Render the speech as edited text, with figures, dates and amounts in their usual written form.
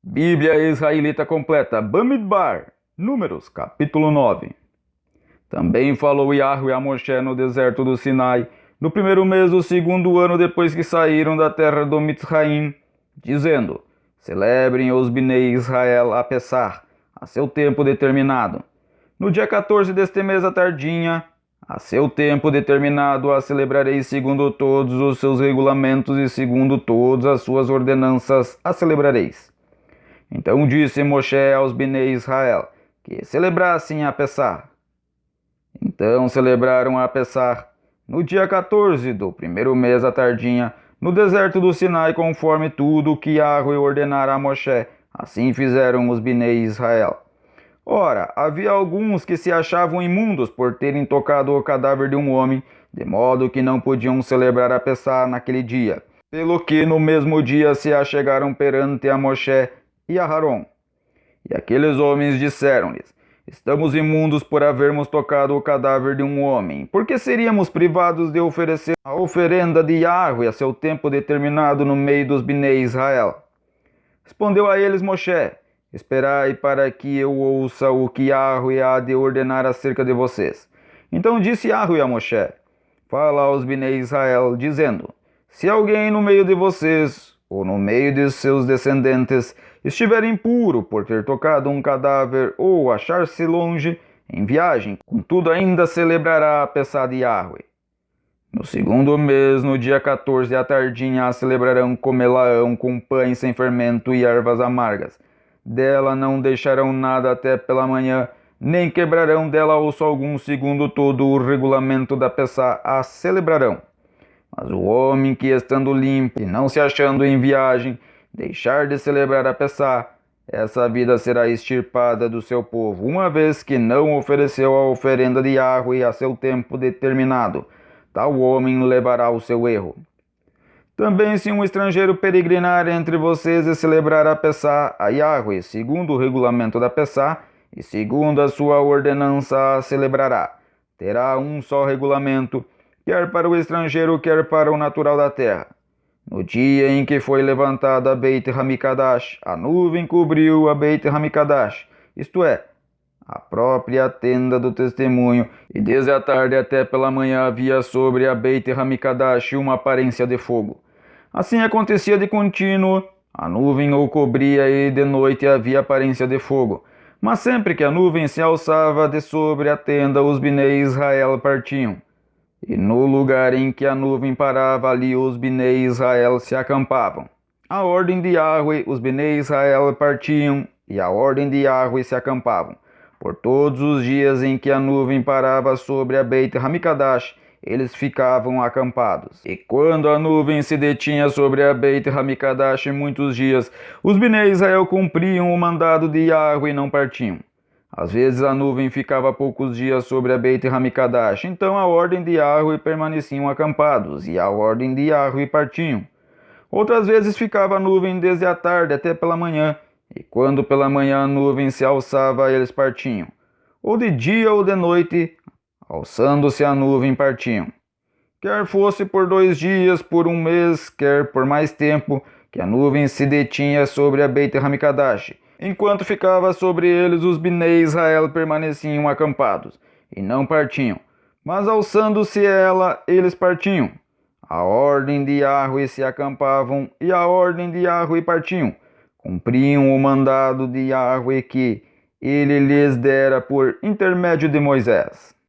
Bíblia Israelita Completa, Bamidbar, Números, capítulo 9. Também falou Yahweh a Moshe no deserto do Sinai, no primeiro mês do segundo ano depois que saíram da terra do Mitzraim, dizendo: Celebrem os Bnei Israel a Pessah, a seu tempo determinado. No dia 14 deste mês à tardinha, a seu tempo determinado, a celebrareis segundo todos os seus regulamentos e segundo todas as suas ordenanças, a celebrareis. Então disse Moshe aos Bnei Israel que celebrassem a Pessah. Então celebraram a Pessah no dia 14 do primeiro mês à tardinha, no deserto do Sinai, conforme tudo o que Yahweh ordenara a Moshe. Assim fizeram os Bnei Israel. Ora, havia alguns que se achavam imundos por terem tocado o cadáver de um homem, de modo que não podiam celebrar a Pessah naquele dia. Pelo que no mesmo dia se achegaram perante a Moshe e a Aharon. E aqueles homens disseram-lhes: Estamos imundos por havermos tocado o cadáver de um homem. Por que seríamos privados de oferecer a oferenda de Yahweh a seu tempo determinado no meio dos Bnei Israel? Respondeu a eles Moshe: Esperai para que eu ouça o que Yahweh há de ordenar acerca de vocês. Então disse Yahweh a Moshe: Fala aos Bnei Israel, dizendo: Se alguém no meio de vocês, ou no meio de seus descendentes, estiver impuro por ter tocado um cadáver ou achar-se longe, em viagem, contudo ainda celebrará a Pessah de Yahweh. No segundo mês, no dia 14 à tardinha, a celebrarão comelaão com pães sem fermento e ervas amargas. Dela não deixarão nada até pela manhã, nem quebrarão dela osso algum, segundo todo o regulamento da Pessah a celebrarão. Mas o homem que, estando limpo e não se achando em viagem, deixar de celebrar a Pessah, essa vida será extirpada do seu povo, uma vez que não ofereceu a oferenda de Yahweh a seu tempo determinado. Tal homem levará o seu erro. Também se um estrangeiro peregrinar entre vocês e celebrar a Pessah a Yahweh, segundo o regulamento da Pessah, e segundo a sua ordenança a celebrará, terá um só regulamento, quer para o estrangeiro, quer para o natural da terra. No dia em que foi levantada a Beit Hamikdash, a nuvem cobriu a Beit Hamikdash, isto é, a própria tenda do testemunho, e desde a tarde até pela manhã havia sobre a Beit Hamikdash uma aparência de fogo. Assim acontecia de contínuo, a nuvem o cobria e de noite havia aparência de fogo. Mas sempre que a nuvem se alçava de sobre a tenda, os Bnei Israel partiam. E no lugar em que a nuvem parava, ali os Bnei Israel se acampavam. A ordem de Yahweh, os Bnei Israel partiam, e a ordem de Yahweh se acampavam. Por todos os dias em que a nuvem parava sobre a Beit Hamikdash, eles ficavam acampados. E quando a nuvem se detinha sobre a Beit Hamikdash muitos dias, os Bnei Israel cumpriam o mandado de Yahweh e não partiam. Às vezes a nuvem ficava poucos dias sobre a Beit Hamikdash, então a ordem de Yahweh permaneciam acampados, e a ordem de Yahweh partiam. Outras vezes ficava a nuvem desde a tarde até pela manhã, e quando pela manhã a nuvem se alçava, eles partiam. Ou de dia ou de noite, alçando-se a nuvem, partiam. Quer fosse por 2 dias, por um mês, quer por mais tempo, que a nuvem se detinha sobre a Beit Hamikdash. Enquanto ficava sobre eles, os Bnei Israel permaneciam acampados, e não partiam. Mas alçando-se ela, eles partiam. A ordem de Yahweh se acampavam, e a ordem de Yahweh partiam. Cumpriam o mandado de Yahweh que ele lhes dera por intermédio de Moisés.